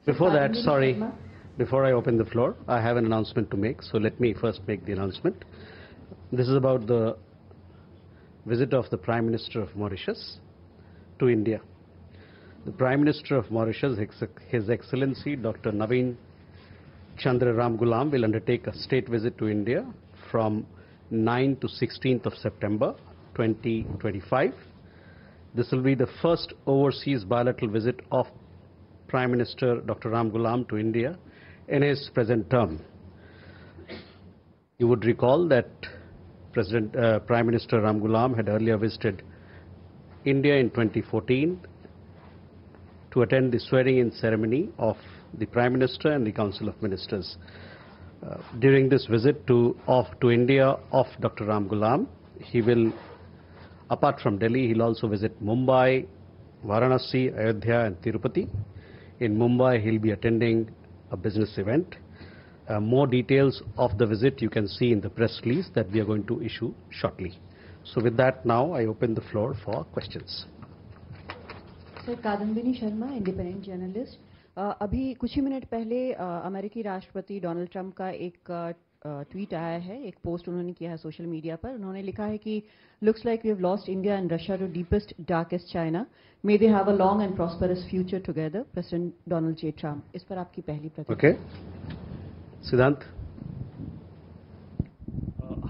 Before that, sorry, before I open the floor, I have an announcement to make. So let me first make the announcement. This is about the visit of the Prime Minister of Mauritius to India. The Prime Minister of Mauritius, His Excellency Dr. Naveen Chandra Ramgoolam, will undertake a state visit to India from 9 to 16th of September 2025. This will be the first overseas bilateral visit of Prime Minister Dr. Ramgoolam to India in his present term. You would recall that Prime Minister Ramgoolam had earlier visited India in 2014 to attend the swearing-in ceremony of the Prime Minister and the Council of Ministers. During this visit to India of Dr. Ramgoolam, he will, apart from Delhi, he'll also visit Mumbai, Varanasi, Ayodhya and Tirupati. In Mumbai, he'll be attending a business event. More details of the visit you can see in the press release that we are going to issue shortly. So with that, now I open the floor for questions. Sir, Kadambini Sharma, independent journalist. अभी कुछ ही minute पहले अमेरिकी राष्ट्रपति Donald Trump का एक tweet आया है, एक पोस्ट उन्होंने किया है सोशल मीडिया पर. उन्होंने लिखा है कि looks like we have lost India and Russia to deepest, darkest China. May they have a long and prosperous future together. President Donald J. Trump. इस पर आपकी पहली प्रतिक्रिया. Okay. Siddhant.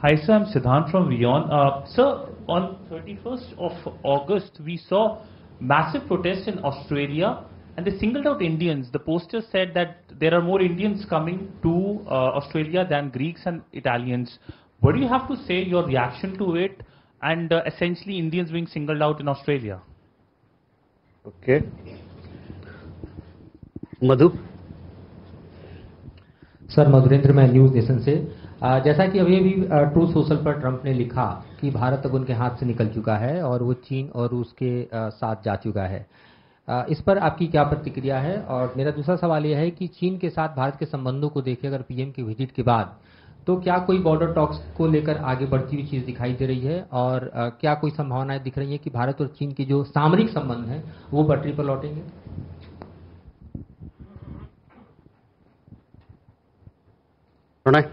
Hi sir, I'm Siddhant from Vion. Sir, on 31st of August, we saw massive protests in Australia and they singled out Indians. The poster said that there are more Indians coming to Australia than Greeks and Italians. What do you have to say, your reaction to it, and essentially Indians being singled out in Australia? Okay. Madhu. Sir Madhurendra, मैं news nation से. जैसा कि अभी true social पर Trump ने लिखा कि भारत अब उनके हाथ से निकल चुका है और वो चीन और रूस के साथ जा चुका है. इस पर आपकी क्या प्रतिक्रिया है? और मेरा दूसरा सवाल यह है कि चीन के साथ भारत के संबंधों को देखें अगर पीएम की विजिट के बाद, तो क्या कोई बॉर्डर टॉक्स को लेकर आगे बढ़ती हुई चीज़ दिखाई दे रही है? और क्या कोई संभावनाएं दिख रही है कि भारत और चीन के जो सामरिक संबंध हैं वो पटरी पर लौटेंगे? प्रणय.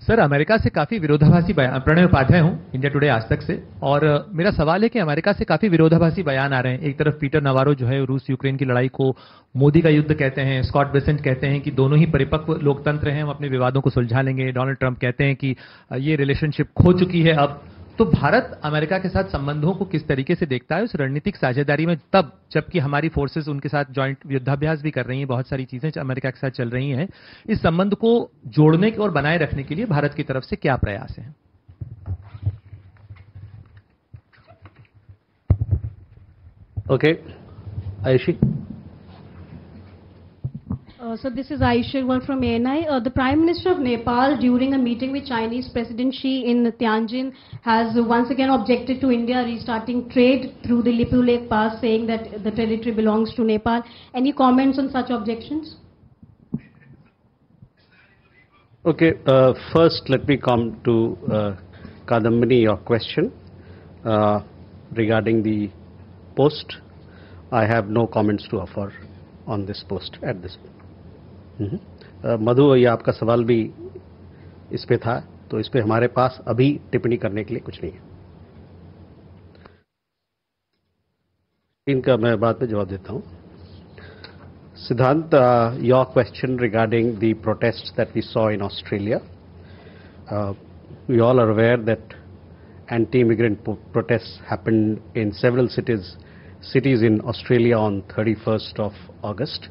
सर, अमेरिका से काफी विरोधाभासी बयान. प्रणय उपाध्याय हूं, इंडिया टुडे आज तक से. और मेरा सवाल है कि अमेरिका से काफी विरोधाभासी बयान आ रहे हैं. एक तरफ पीटर नवारो जो है रूस यूक्रेन की लड़ाई को मोदी का युद्ध कहते हैं. स्कॉट बेसेंट कहते हैं कि दोनों ही परिपक्व लोकतंत्र हैं, हम अपने विवादों को सुलझा लेंगे. डोनाल्ड ट्रंप कहते हैं कि ये रिलेशनशिप खो चुकी है अब. तो भारत अमेरिका के साथ संबंधों को किस तरीके से देखता है उस रणनीतिक साझेदारी में, तब जबकि हमारी फोर्सेस उनके साथ जॉइंट युद्धाभ्यास भी कर रही हैं, बहुत सारी चीजें अमेरिका के साथ चल रही हैं. इस संबंध को जोड़ने और बनाए रखने के लिए भारत की तरफ से क्या प्रयास हैं? Okay. Ayushi. So this is Aisha from ANI. The Prime Minister of Nepal, during a meeting with Chinese President Xi in Tianjin, has once again objected to India restarting trade through the Lipu Lake Pass, saying that the territory belongs to Nepal. Any comments on such objections? Okay. First, let me come to Kadambini, your question regarding the post. I have no comments to offer on this post at this point. मधु, ये आपका सवाल भी इस पे था, तो इस पे हमारे पास अभी टिप्पणी करने के लिए कुछ नहीं है. इनका मैं बाद में जवाब देता हूं. Siddhant, your question regarding the protests that we saw in Australia. We all are aware that anti-immigrant protests happened in several cities in Australia on 31st of August.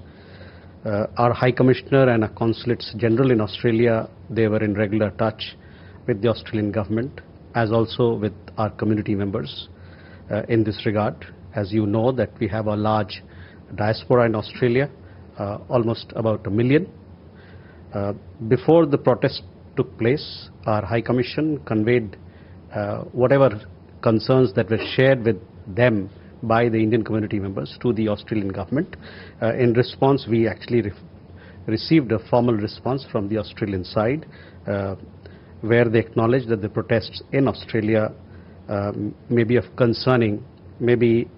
Our High Commissioner and our Consulates General in Australia, they were in regular touch with the Australian government, as also with our community members in this regard. As you know that we have a large diaspora in Australia, almost about 1 million. Before the protest took place, our High Commission conveyed whatever concerns that were shared with them by the Indian community members to the Australian government. In response, we actually received a formal response from the Australian side where they acknowledged that the protests in Australia may be of concerning may be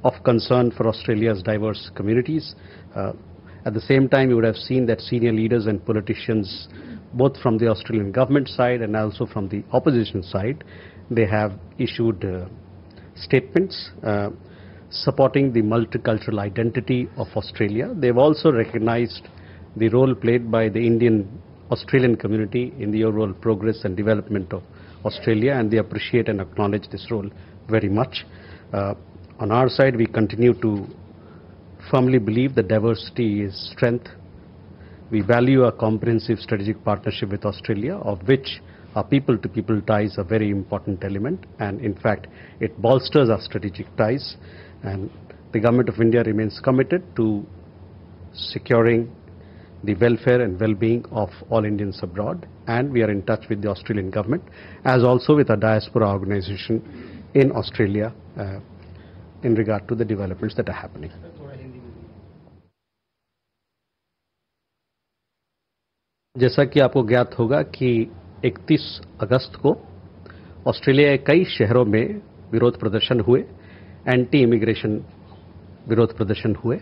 of concern for Australia's diverse communities. At the same time, you would have seen that senior leaders and politicians, both from the Australian government side and also from the opposition side, they have issued statements supporting the multicultural identity of Australia. They've also recognized the role played by the Australian community in the overall progress and development of Australia, and they appreciate and acknowledge this role very much. On our side, we continue to firmly believe that diversity is strength. We value a comprehensive strategic partnership with Australia, of which our people-to-people ties are a very important element, and in fact, it bolsters our strategic ties. And the Government of India remains committed to securing the welfare and well-being of all Indians abroad, and we are in touch with the Australian government, as also with our diaspora organization in Australia in regard to the developments that are happening. जैसा कि आपको ज्ञात होगा कि 31 अगस्त को Australia के कई शहरों में विरोध प्रदर्शन हुए, एंटी इमिग्रेशन विरोध प्रदर्शन हुए।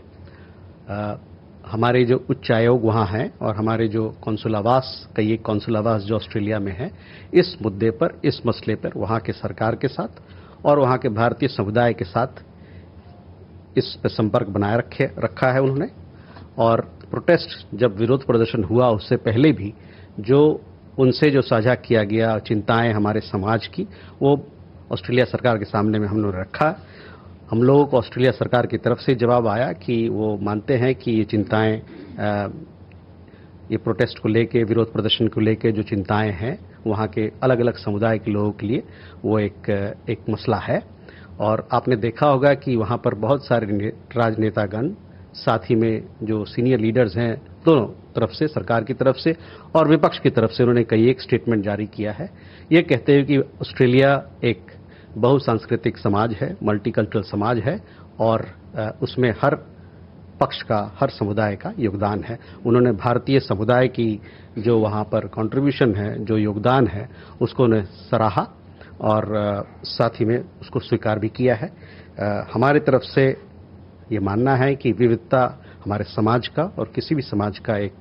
हमारे जो उच्चायोग वहाँ हैं और हमारे जो कौंसुलावास, कई एक कौंसुलावास जो ऑस्ट्रेलिया में है, इस मुद्दे पर, इस मसले पर वहाँ के सरकार के साथ और वहाँ के भारतीय समुदाय के साथ इस पर संपर्क बनाए रखा है उन्होंने। और प्रोटेस्ट जब विरोध प्रदर्शन हुआ उससे पहले भी जो उनसे जो साझा किया गया चिंताएं हमारे समाज की, वो ऑस्ट्रेलिया सरकार के सामने में हम लोगों ने रखा। हम लोगों को ऑस्ट्रेलिया सरकार की तरफ से जवाब आया कि वो मानते हैं कि ये चिंताएं, ये प्रोटेस्ट को लेके, विरोध प्रदर्शन को लेके जो चिंताएं हैं वहाँ के अलग अलग समुदाय के लोगों के लिए वो एक मसला है। और आपने देखा होगा कि वहाँ पर बहुत सारे राजनेतागण, साथ ही में जो सीनियर लीडर्स हैं दोनों तरफ से, सरकार की तरफ से और विपक्ष की तरफ से, उन्होंने कई एक स्टेटमेंट जारी किया है, ये कहते हुए कि ऑस्ट्रेलिया एक बहुसांस्कृतिक समाज है, मल्टीकल्चरल समाज है और उसमें हर पक्ष का, हर समुदाय का योगदान है। उन्होंने भारतीय समुदाय की जो वहाँ पर कंट्रीब्यूशन है, जो योगदान है, उसको उन्हें सराहा और साथ ही में उसको स्वीकार भी किया है। हमारी तरफ से ये मानना है कि विविधता हमारे समाज का और किसी भी समाज का एक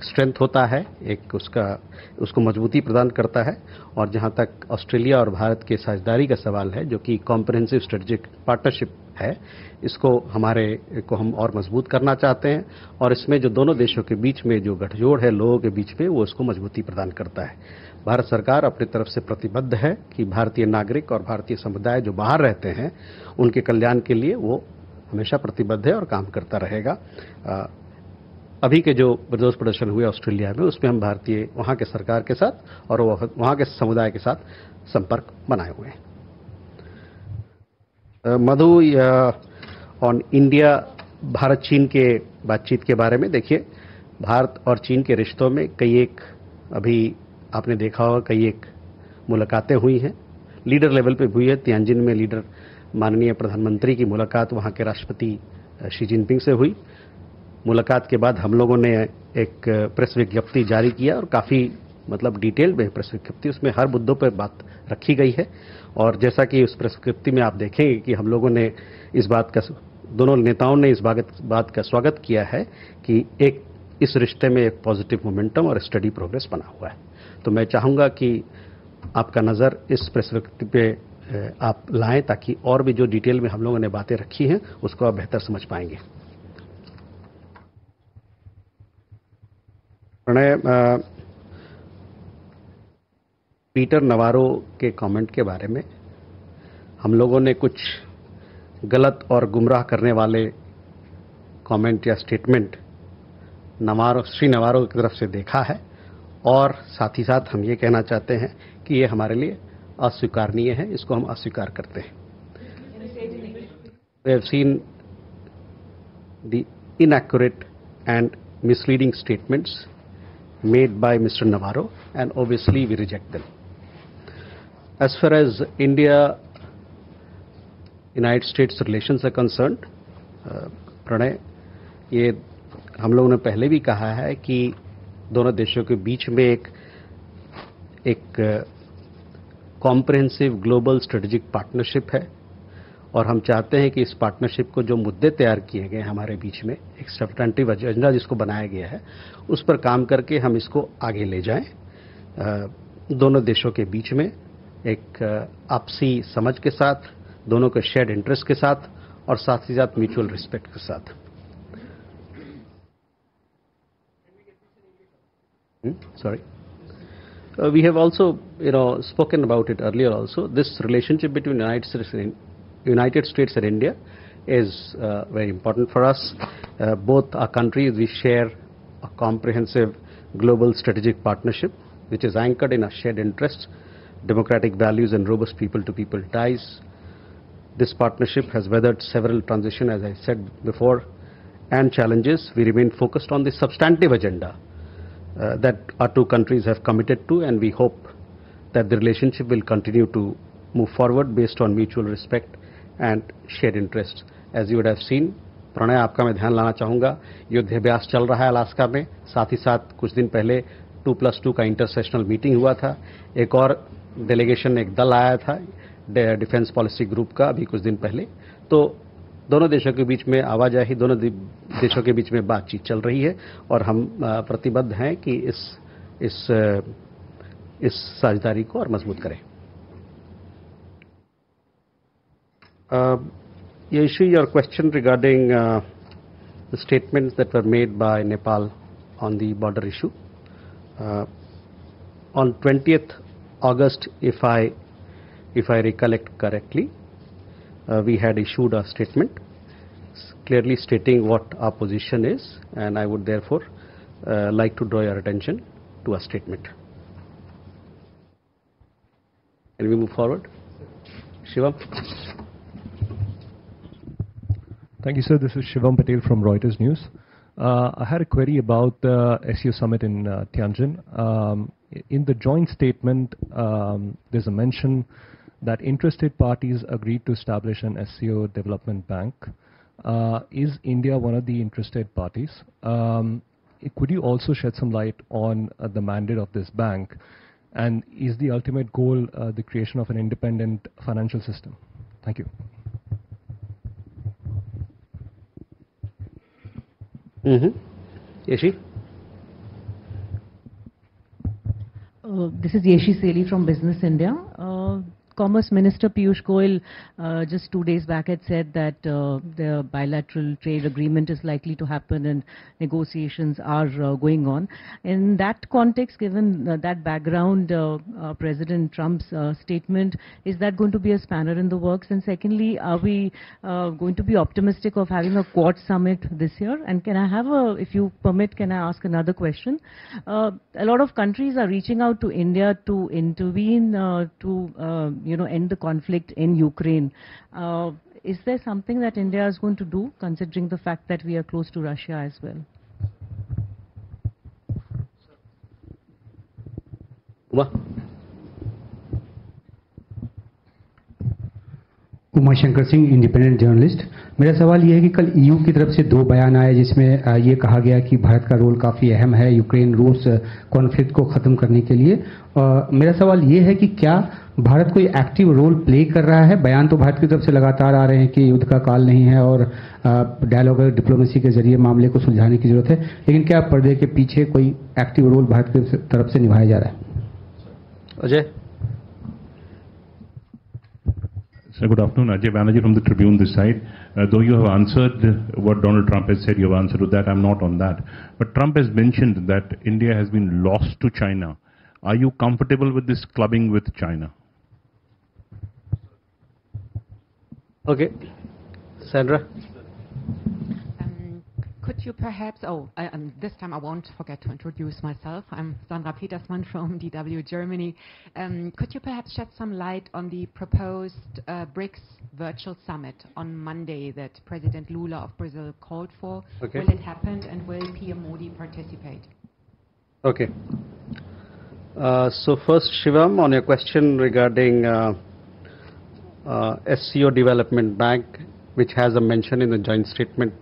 स्ट्रेंथ होता है, एक उसको मजबूती प्रदान करता है। और जहाँ तक ऑस्ट्रेलिया और भारत के साझेदारी का सवाल है, जो कि कॉम्प्रिहेंसिव स्ट्रेटेजिक पार्टनरशिप है, इसको हम और मजबूत करना चाहते हैं और इसमें जो दोनों देशों के बीच में जो गठजोड़ है लोगों के बीच में, वो इसको मजबूती प्रदान करता है। भारत सरकार अपनी तरफ से प्रतिबद्ध है कि भारतीय नागरिक और भारतीय समुदाय जो बाहर रहते हैं उनके कल्याण के लिए वो हमेशा प्रतिबद्ध है और काम करता रहेगा। अभी के जो विरोध प्रदर्शन हुए ऑस्ट्रेलिया में, उसमें हम वहाँ के सरकार के साथ और वहाँ के समुदाय के साथ संपर्क बनाए हुए हैं। मधु, ऑन इंडिया, भारत चीन के बातचीत के बारे में देखिए, भारत और चीन के रिश्तों में अभी आपने देखा होगा कई एक मुलाकातें हुई हैं, लीडर लेवल पे हुई है। तियानजिन में माननीय प्रधानमंत्री की मुलाकात वहाँ के राष्ट्रपति शी जिनपिंग से हुई। मुलाकात के बाद हम लोगों ने एक प्रेस विज्ञप्ति जारी किया और काफ़ी डिटेल में प्रेस विज्ञप्ति, उसमें हर मुद्दों पर बात रखी गई है। और जैसा कि उस प्रेस विज्ञप्ति में आप देखेंगे कि हम लोगों ने दोनों नेताओं ने इस बात का स्वागत किया है कि इस रिश्ते में एक पॉजिटिव मोमेंटम और स्टडी प्रोग्रेस बना हुआ है। तो मैं चाहूँगा कि आपका नज़र इस प्रेस विज्ञप्ति पे आप लाएं, ताकि और भी जो डिटेल में हम लोगों ने बातें रखी हैं उसको आप बेहतर समझ पाएंगे। प्रणय, पीटर नवारो के कमेंट के बारे में हम लोगों ने कुछ गलत और गुमराह करने वाले कमेंट या स्टेटमेंट श्री नवारो की तरफ से देखा है और साथ ही साथ हम ये कहना चाहते हैं कि ये हमारे लिए अस्वीकारनीय है, इसको हम अस्वीकार करते हैं। We have seen the inaccurate and misleading statements made by Mr. Navarro, and obviously we reject them. As far as India-United States relations are concerned, Pranay, ये हम लोगों ने पहले भी कहा है कि दोनों देशों के बीच में एक कॉम्प्रिहेंसिव ग्लोबल स्ट्रेटेजिक पार्टनरशिप है और हम चाहते हैं कि इस पार्टनरशिप को जो मुद्दे तैयार किए गए हैं हमारे बीच में, एक सब्सटेंटिव एजेंडा जिसको बनाया गया है, उस पर काम करके हम इसको आगे ले जाएं दोनों देशों के बीच में एक आपसी समझ के साथ, दोनों के शेयर्ड इंटरेस्ट के साथ और साथ ही साथ म्यूचुअल रिस्पेक्ट के साथ। Sorry. We have also, spoken about it earlier also. This relationship between United States and India is very important for us. Both our countries, we share a comprehensive global strategic partnership, which is anchored in our shared interests, democratic values, and robust people-to-people ties. This partnership has weathered several transitions, as I said before, and challenges. We remain focused on the substantive agenda that our two countries have committed to, and we hope that the relationship will continue to move forward based on mutual respect and shared interests. As you would have seen, Pranay, आपका मैं ध्यान लाना चाहूँगा, युद्धाभ्यास चल रहा है Alaska में, साथ ही साथ कुछ दिन पहले 2+2 का इंटरसेशनल मीटिंग हुआ था, एक और डेलीगेशन, एक दल आया था डिफेंस पॉलिसी ग्रुप का अभी कुछ दिन पहले। तो दोनों देशों के बीच में आवाजाही, दोनों देशों के बीच में बातचीत चल रही है और हम प्रतिबद्ध हैं कि इस साझेदारी को और मजबूत करें। Yashi, your question regarding the statements that were made by Nepal on the border issue. On 20th August, if I recollect correctly, we had issued a statement clearly stating what our position is, and I would therefore like to draw your attention to a statement. Can we move forward? Shivam? Thank you, sir. This is Shivam Patel from Reuters News. I had a query about the SEO summit in Tianjin. In the joint statement, there's a mention that interested parties agreed to establish an SEO development bank. Is India one of the interested parties? Could you also shed some light on the mandate of this bank? And is the ultimate goal the creation of an independent financial system? Thank you. Yeshi? This is Yeshi Seli from Business India. Commerce Minister Piyush Goyal just 2 days back had said that the bilateral trade agreement is likely to happen and negotiations are going on. In that context, given that background, President Trump's statement, is that going to be a spanner in the works? And secondly, are we going to be optimistic of having a Quad summit this year? And can I have if you permit, can I ask another question? A lot of countries are reaching out to India to intervene end the conflict in Ukraine. Is there something that India is going to do, considering the fact that we are close to Russia as well? Umashankar Singh, independent journalist. मेरा सवाल ये है कि कल EU की तरफ से 2 बयान आए जिसमें ये कहा गया कि भारत का रोल काफ़ी अहम है यूक्रेन रूस कॉन्फ्लिक्ट को ख़त्म करने के लिए। मेरा सवाल ये है कि क्या भारत कोई एक्टिव रोल प्ले कर रहा है? बयान तो भारत की तरफ से लगातार आ रहे हैं कि युद्ध का काल नहीं है और डायलॉग और डिप्लोमेसी के जरिए मामले को सुलझाने की जरूरत है, लेकिन क्या पर्दे के पीछे कोई एक्टिव रोल भारत की तरफ से निभाया जा रहा है? Ajay? Sir, good afternoon. Ajay Banerjee from the Tribune this side. Though you have answered what Donald Trump has said, you have answered to that. I'm not on that. But Trump has mentioned that India has been lost to China. Are you comfortable with this clubbing with China? Okay. Sandra? Could you perhaps, this time I won't forget to introduce myself. I'm Sandra Petersmann from DW Germany. Could you perhaps shed some light on the proposed BRICS virtual summit on Monday that President Lula of Brazil called for? Okay. Will it happen, and will PM Modi participate? Okay. So first, Shivam, on your question regarding SCO Development Bank, which has a mention in the joint statement,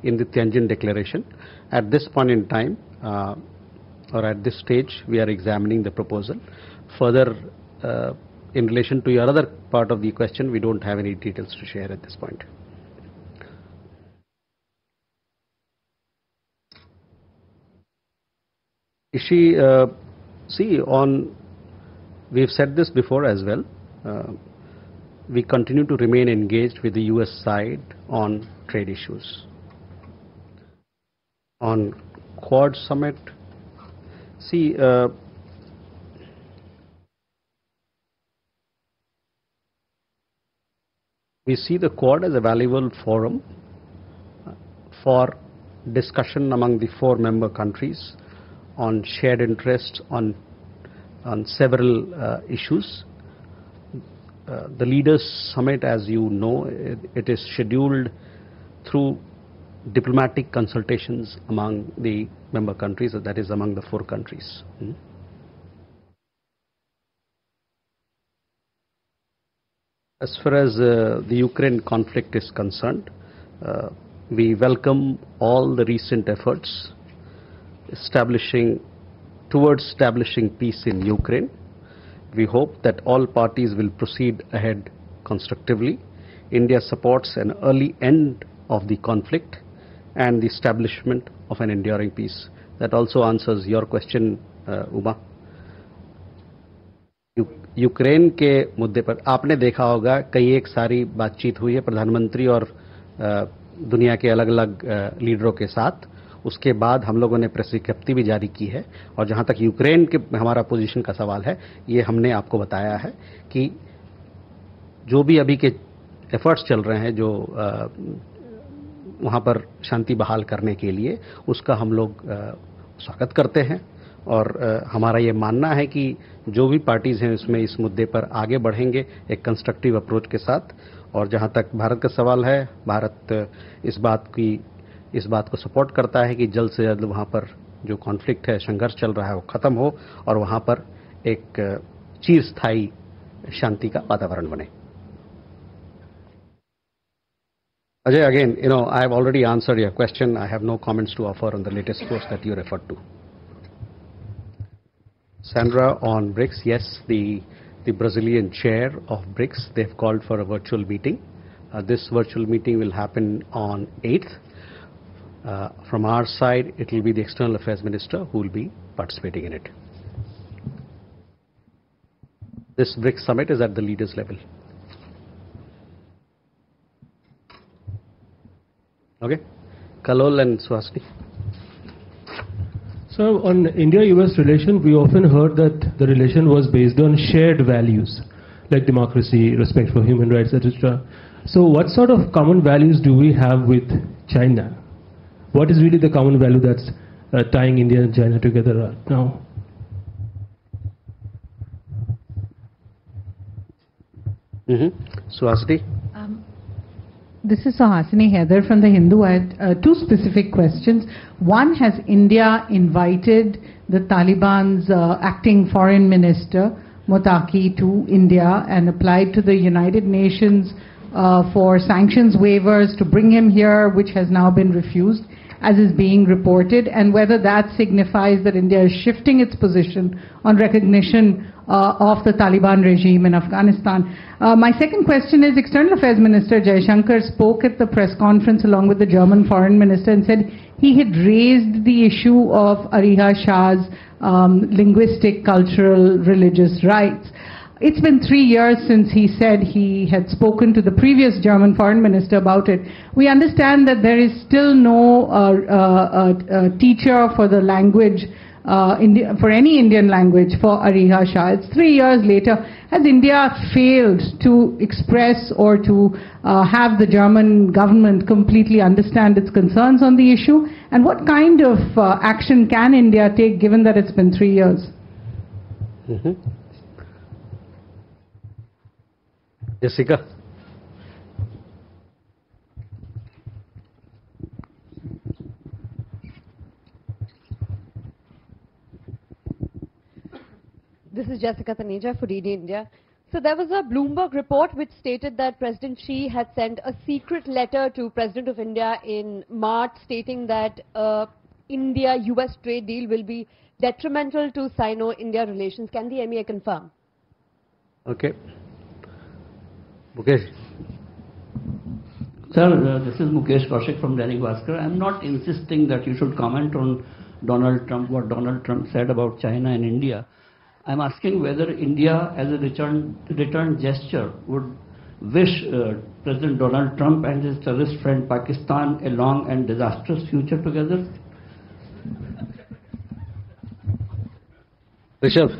in the Tianjin Declaration. At this point in time, or at this stage, we are examining the proposal. Further, in relation to your other part of the question, we don't have any details to share at this point. Ishi, see, we've said this before as well. We continue to remain engaged with the US side on trade issues. On Quad Summit, see, we see the Quad as a valuable forum for discussion among the 4 member countries on shared interests on several issues. The Leaders Summit, as you know, it is scheduled through diplomatic consultations among the member countries, that is among the 4 countries. As far as the Ukraine conflict is concerned, we welcome all the recent efforts towards establishing peace in Ukraine. We hope that all parties will proceed ahead constructively. India supports an early end of the conflict and the establishment of an enduring peace. That also answers your question, Uma. Ukraine के मुद्दे पर आपने देखा होगा कई एक सारी बातचीत हुई है प्रधानमंत्री और दुनिया के अलग-अलग लीडरों के साथ. उसके बाद हम लोगों ने प्रेस विज्ञप्ति भी जारी की है और जहां तक यूक्रेन के हमारा पोजीशन का सवाल है, ये हमने आपको बताया है कि जो भी अभी के एफर्ट्स चल रहे हैं जो वहां पर शांति बहाल करने के लिए, उसका हम लोग स्वागत करते हैं और हमारा ये मानना है कि जो भी पार्टीज हैं उसमें इस मुद्दे पर आगे बढ़ेंगे एक कंस्ट्रक्टिव अप्रोच के साथ. और जहां तक भारत का सवाल है, भारत इस बात को सपोर्ट करता है कि जल्द से जल्द वहां पर जो कॉन्फ्लिक्ट है, संघर्ष चल रहा है, वो खत्म हो और वहां पर एक चिरस्थायी शांति का वातावरण बने. Ajay, again, I have already answered your question. I have no comments to offer on the latest post that you referred to. Sandra, on BRICS, yes, the Brazilian chair of BRICS, they've called for a virtual meeting. This virtual meeting will happen on 8th. From our side, it will be the External Affairs Minister who will be participating in it. This BRICS summit is at the leaders level. Okay? Kalol and Suhasini. So on India-US relation, we often heard that the relation was based on shared values like democracy, respect for human rights, etc. So what sort of common values do we have with China? What is really the common value that's tying India and China together right now? Suhasini? This is Suhasini Heather from The Hindu. I had 2 specific questions. One, has India invited the Taliban's acting foreign minister, Motaki, to India and applied to the United Nations for sanctions waivers to bring him here, which has now been refused, as is being reported, and whether that signifies that India is shifting its position on recognition of the Taliban regime in Afghanistan. My second question is, External Affairs Minister Jaishankar spoke at the press conference along with the German Foreign Minister and said he had raised the issue of Ariha Shah's linguistic, cultural, religious rights. It's been 3 years since he said he had spoken to the previous German Foreign Minister about it. We understand that there is still no teacher for the language, for any Indian language for Ariha Shah. It's 3 years later. Has India failed to express or to have the German government completely understand its concerns on the issue? And what kind of action can India take given that it's been 3 years? Jessica? This is Jessica Taneja for DD India. So there was a Bloomberg report which stated that President Xi had sent a secret letter to President of India in March stating that India-US trade deal will be detrimental to Sino-India relations. Can the MEA confirm? Okay. Mukesh. Sir, this is Mukesh Kaushik from Dainik Bhaskar. I'm not insisting that you should comment on Donald Trump, what Donald Trump said about China and India. I'm asking whether India, as a return gesture, would wish President Donald Trump and his terrorist friend Pakistan a long and disastrous future together. Rishabh.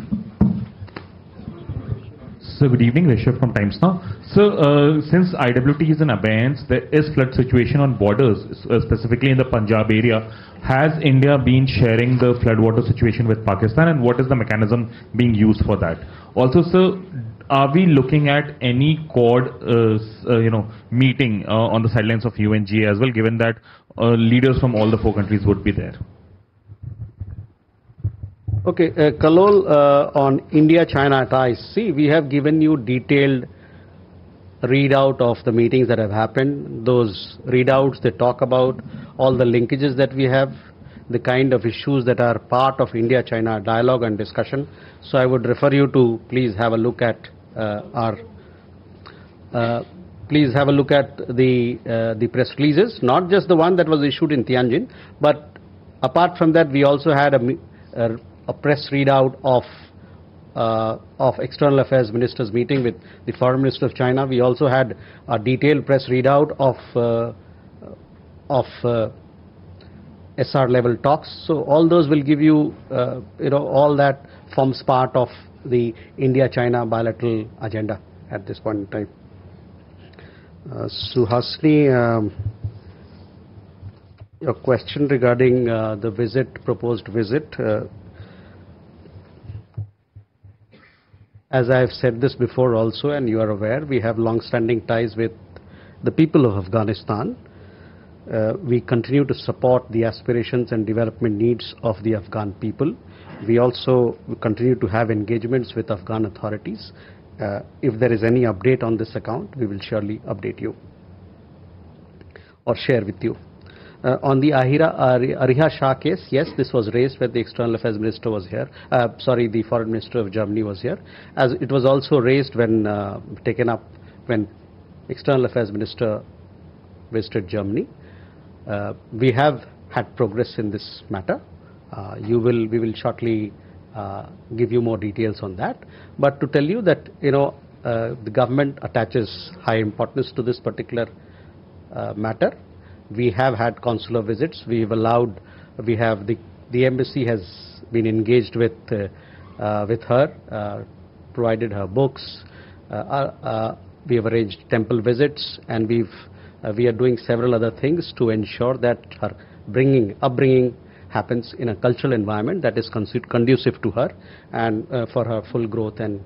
So good evening, Rishabh from Times Now. So since IWT is in abeyance, there is flood situation on borders, specifically in the Punjab area. Has India been sharing the flood water situation with Pakistan, and what is the mechanism being used for that? Also, sir, are we looking at any Quad, meeting on the sidelines of UNGA as well, given that leaders from all the 4 countries would be there? Okay, Kalol, on India-China ties, see, we have given you detailed readout of the meetings that have happened. Those readouts, they talk about all the linkages that we have, the kind of issues that are part of India-China dialogue and discussion. So I would refer you to please have a look at the press releases, not just the one that was issued in Tianjin, but apart from that, we also had a press readout of External Affairs Ministers meeting with the Foreign Minister of China. We also had a detailed press readout of SR level talks. So all those will give you, all that forms part of the India-China bilateral agenda at this point in time. Suhasini, your question regarding the proposed visit. As I have said this before also, and you are aware, we have long-standing ties with the people of Afghanistan. We continue to support the aspirations and development needs of the Afghan people. We also continue to have engagements with Afghan authorities. If there is any update on this account, we will surely update you or share with you. On the Ariha Shah case, yes, this was raised when the External Affairs Minister was here. The Foreign Minister of Germany was here. As it was also raised when taken up when External Affairs Minister visited Germany. We have had progress in this matter. We will shortly give you more details on that. But to tell you that the government attaches high importance to this particular matter. We have had consular visits. The embassy has been engaged with her, provided her books. We have arranged temple visits, and we are doing several other things to ensure that her upbringing happens in a cultural environment that is conducive to her and for her full growth and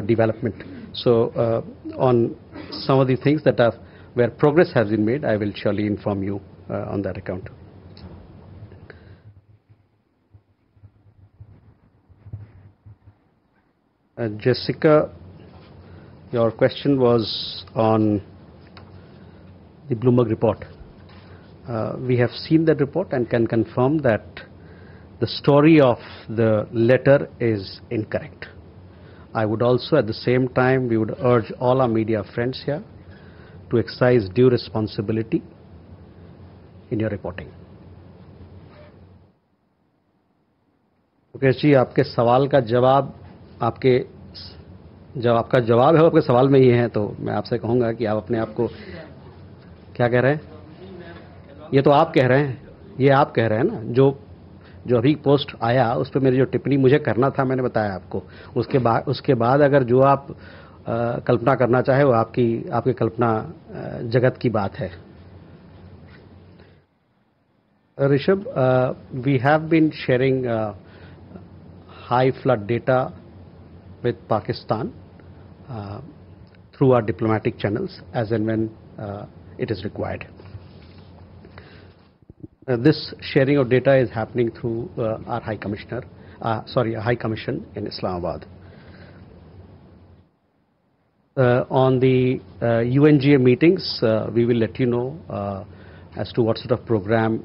development. So on some of the things that where progress has been made, I will surely inform you on that account. Jessica, your question was on the Bloomberg report. We have seen that report and can confirm that the story of the letter is incorrect. I would also, at the same time, we would urge all our media friends here to exercise due responsibility in your reporting. Mukesh ji, आपके सवाल का जवाब आपका जवाब है आपके सवाल में ही है, तो मैं आपसे कहूंगा कि आप अपने आप को क्या कह रहे हैं? ये तो आप कह रहे हैं, ये आप कह रहे हैं ना। जो अभी पोस्ट आया उस पर मेरी जो टिप्पणी मुझे करना था मैंने बताया आपको। उसके बाद अगर जो आप कल्पना करना चाहे वो आपकी कल्पना जगत की बात है। Rishabh, we have been sharing high flood data with Pakistan through our diplomatic channels as and when it is required. This sharing of data is happening through our High Commission in Islamabad. On the UNGA meetings, we will let you know as to what sort of program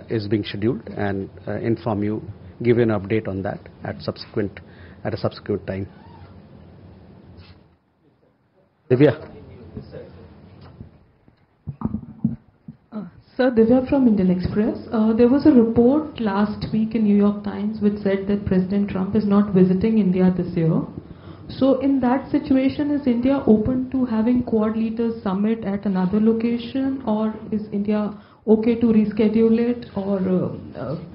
is being scheduled and inform you give you an update on that at a subsequent time. Divya. Sir, Divya from Indian Express. There was a report last week in New York Times which said that President Trump is not visiting India this year. So in that situation, is India open to having Quad Leaders Summit at another location, or is India okay to reschedule it, or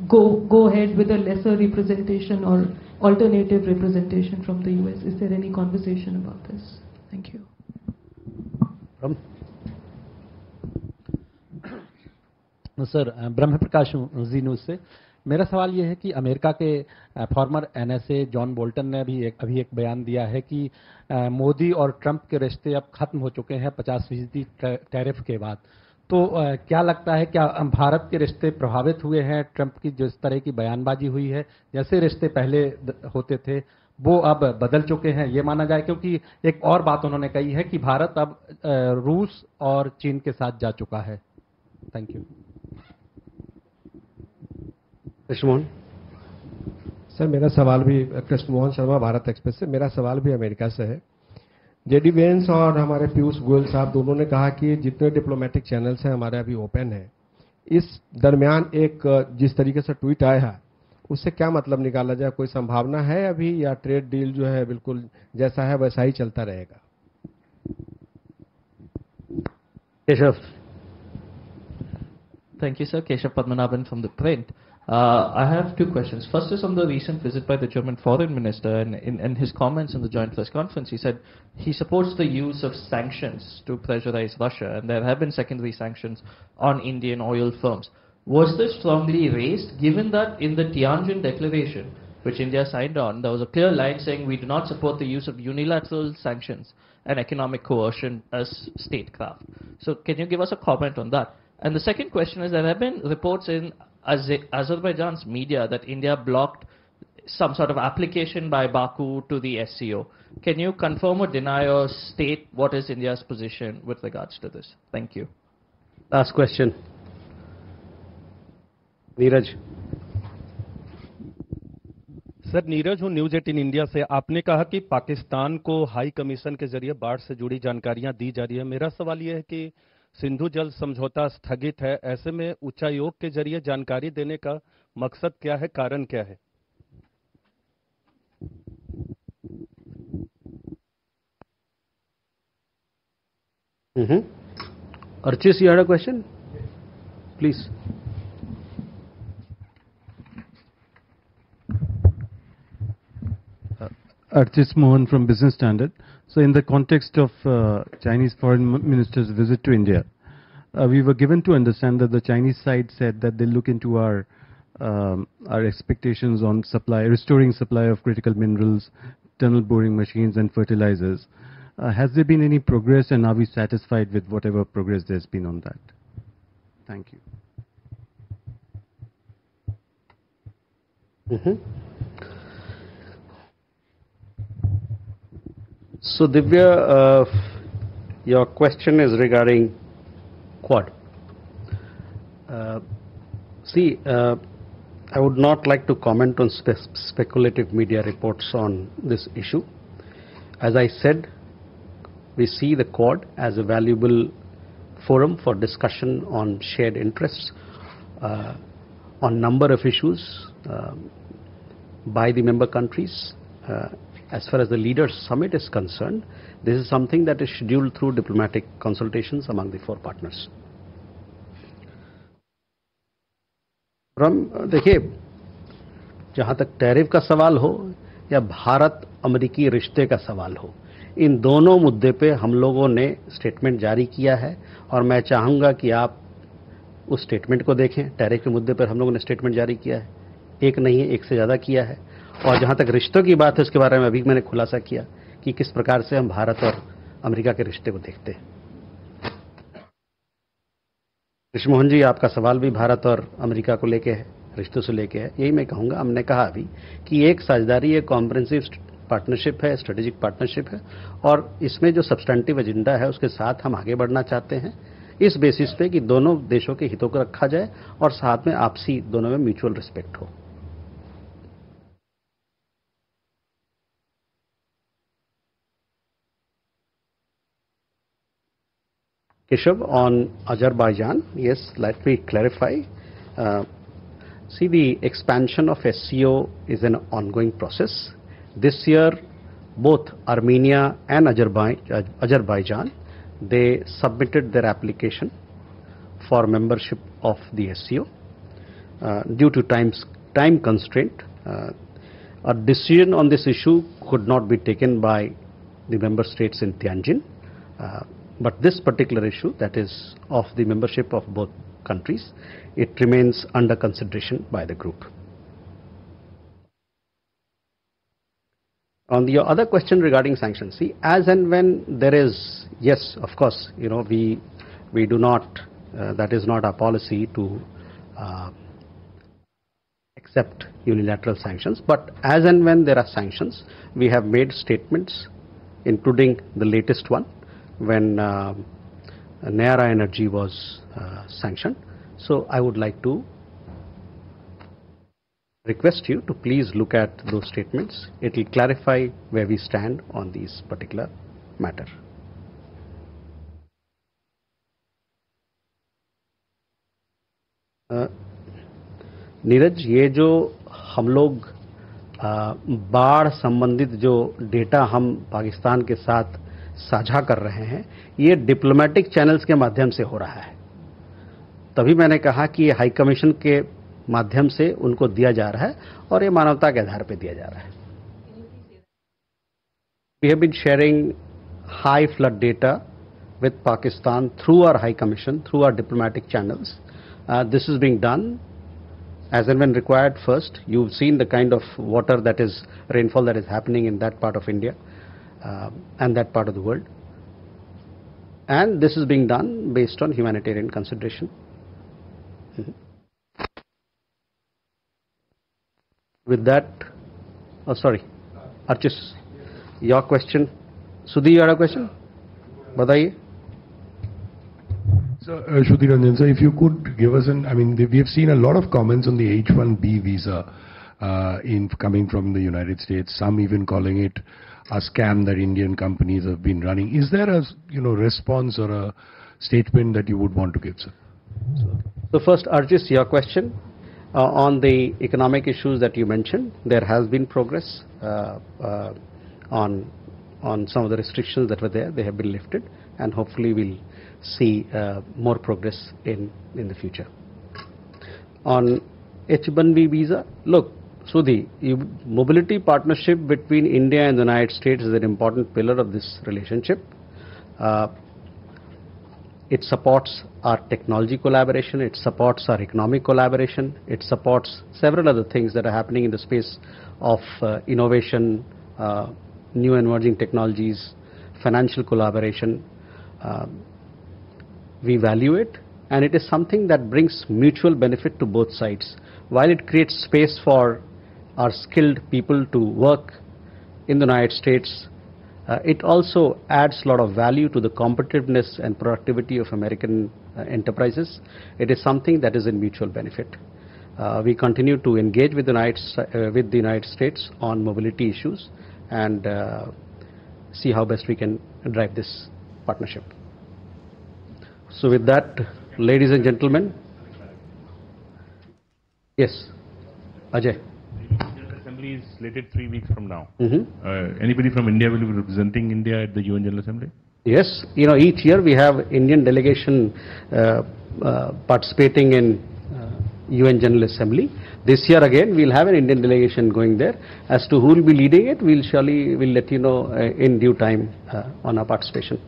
go ahead with a lesser representation or alternative representation from the US? Is there any conversation about this? Thank you. Sir, Brahma Prakash ji news से मेरा सवाल ये है कि America के farmer NSA John Bolton ने अभी एक बयान दिया है कि मोदी और ट्रंप के रिश्ते अब खत्म हो चुके हैं 50% टैरिफ के बाद। तो क्या लगता है, क्या भारत के रिश्ते प्रभावित हुए हैं ट्रंप की जिस तरह की बयानबाजी हुई है? जैसे रिश्ते पहले होते थे वो अब बदल चुके हैं, ये माना जाए? क्योंकि एक और बात उन्होंने कही है कि भारत अब रूस और चीन के साथ जा चुका है। Thank you. कृष्णमोहन सर, मेरा सवाल भी, कृष्णमोहन शर्मा, भारत एक्सप्रेस से। मेरा सवाल भी अमेरिका से है। जेडी वेंस और हमारे पीयूष गोयल साहब दोनों ने कहा कि जितने डिप्लोमेटिक चैनल्स हैं हमारे अभी ओपन है। इस दरमियान एक जिस तरीके से ट्वीट आया है उससे क्या मतलब निकाला जाए? कोई संभावना है अभी, या ट्रेड डील जो है बिल्कुल जैसा है वैसा ही चलता रहेगा? Keshav. Thank you, sir. Keshav Padmanabhan from The Print. I have two questions. First is on the recent visit by the German foreign minister, and in his comments in the joint press conference, he said he supports the use of sanctions to pressurize Russia, and there have been secondary sanctions on Indian oil firms. Was this strongly raised, given that in the Tianjin Declaration, which India signed on, there was a clear line saying we do not support the use of unilateral sanctions and economic coercion as statecraft. So can you give us a comment on that? And the second question is, there have been reports in Azerbaijan's media that India blocked some sort of application by Baku to the SCO. Can you confirm or deny or state what is India's position with regards to this? Thank you. Last question. Neeraj. Sir, Neeraj हूँ, news 18 India से। आपने कहा कि पाकिस्तान को high commission के जरिए बाढ़ से जुड़ी जानकारियां दी जा रही है। मेरा सवाल यह है कि सिंधु जल समझौता स्थगित है, ऐसे में उच्चायोग के जरिए जानकारी देने का मकसद क्या है, कारण क्या है? Archis, you had a question? Please. Archis Mohan from Business Standard. So in the context of Chinese foreign minister's visit to India, we were given to understand that the Chinese side said that they look into our expectations on restoring supply of critical minerals, tunnel boring machines and fertilizers. Has there been any progress, and are we satisfied with whatever progress there's been on that? Thank you. So Divya, your question is regarding Quad. I would not like to comment on speculative media reports on this issue. As I said, we see the Quad as a valuable forum for discussion on shared interests on number of issues by the member countries. As far as the Leaders Summit is concerned, this is something that is scheduled through diplomatic consultations among the four partners. देखिए, जहाँ तक tariff का सवाल हो या भारत अमेरिकी रिश्ते का सवाल हो, इन दोनों मुद्दे पे हम लोगों ने स्टेटमेंट जारी किया है, और मैं चाहूँगा कि आप उस स्टेटमेंट को देखें। टैरिफ के मुद्दे पर हम लोगों ने स्टेटमेंट जारी किया है, एक नहीं है, एक से ज़्यादा किया है। और जहाँ तक रिश्तों की बात है, उसके बारे में अभी मैंने खुलासा किया कि किस प्रकार से हम भारत और अमेरिका के रिश्ते को देखते हैं। कृष्णमोहन जी, आपका सवाल भी भारत और अमेरिका को लेके है, रिश्तों से लेके है। यही मैं कहूँगा, हमने कहा अभी कि एक साझेदारी, एक कॉम्प्रिहेंसिव पार्टनरशिप है, स्ट्रेटेजिक पार्टनरशिप है, और इसमें जो सब्सटेंटिव एजेंडा है उसके साथ हम आगे बढ़ना चाहते हैं, इस बेसिस पे कि दोनों देशों के हितों को रखा जाए और साथ में आपसी दोनों में म्यूचुअल रिस्पेक्ट हो। Keshav, on Azerbaijan, yes, let me clarify. See, the expansion of SCO is an ongoing process. This year, both Armenia and Azerbaijan, they submitted their application for membership of the SCO. Due to time constraint, a decision on this issue could not be taken by the member states in Tianjin. But this particular issue, that is of the membership of both countries, it remains under consideration by the group. On the other question regarding sanctions, see, as and when there is, yes, of course, you know, we do not, that is not our policy to accept unilateral sanctions, but as and when there are sanctions, we have made statements, including the latest one, when Nayara Energy was sanctioned. So I would like to request you to please look at those statements. It will clarify where we stand on these particular matter. Neeraj, ये जो हम लोग बाढ़ संबंधित जो data हम पाकिस्तान के साथ साझा कर रहे हैं, ये डिप्लोमेटिक चैनल्स के माध्यम से हो रहा है. तभी मैंने कहा कि ये हाई कमीशन के माध्यम से उनको दिया जा रहा है और ये मानवता के आधार पर दिया जा रहा है. We have been sharing high flood data with Pakistan through our High Commission, through our diplomatic channels. This is being done as and when required. First, you've seen the kind of water that is, rainfall that is happening in that part of India and that part of the world. And this is being done based on humanitarian consideration. With that, oh sorry, Archis, your question. Sudhi, you had a question? Badaiye. So, Sudhir Ranjan, sir, if you could give us an, I mean, we have seen a lot of comments on the H-1B visa coming from the United States, some even calling it a scam that Indian companies have been running. Is there a, response or a statement that you would want to give, sir? So first, Arjis, your question on the economic issues that you mentioned. There has been progress on some of the restrictions that were there. They have been lifted, and hopefully we'll see more progress in the future. On H-1B visa, look, Sudhi, mobility partnership between India and the United States is an important pillar of this relationship. It supports our technology collaboration, it supports our economic collaboration, it supports several other things that are happening in the space of innovation, new emerging technologies, financial collaboration. We value it, and it is something that brings mutual benefit to both sides. While it creates space for our skilled people to work in the United States, it also adds a lot of value to the competitiveness and productivity of American enterprises. It is something that is in mutual benefit. We continue to engage with the United States on mobility issues and see how best we can drive this partnership. So with that, ladies and gentlemen, yes, Ajay. General Assembly is slated 3 weeks from now. Anybody from India will be representing India at the UN General Assembly? Yes, each year we have Indian delegation participating in UN General Assembly. This year again we'll have an Indian delegation going there. As to who will be leading it, we'll let you know in due time on our participation.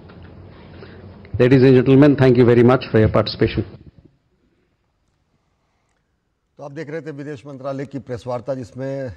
Ladies and gentlemen, thank you very much for your participation. तो आप देख रहे थे विदेश मंत्रालय की press वार्ता, जिसमें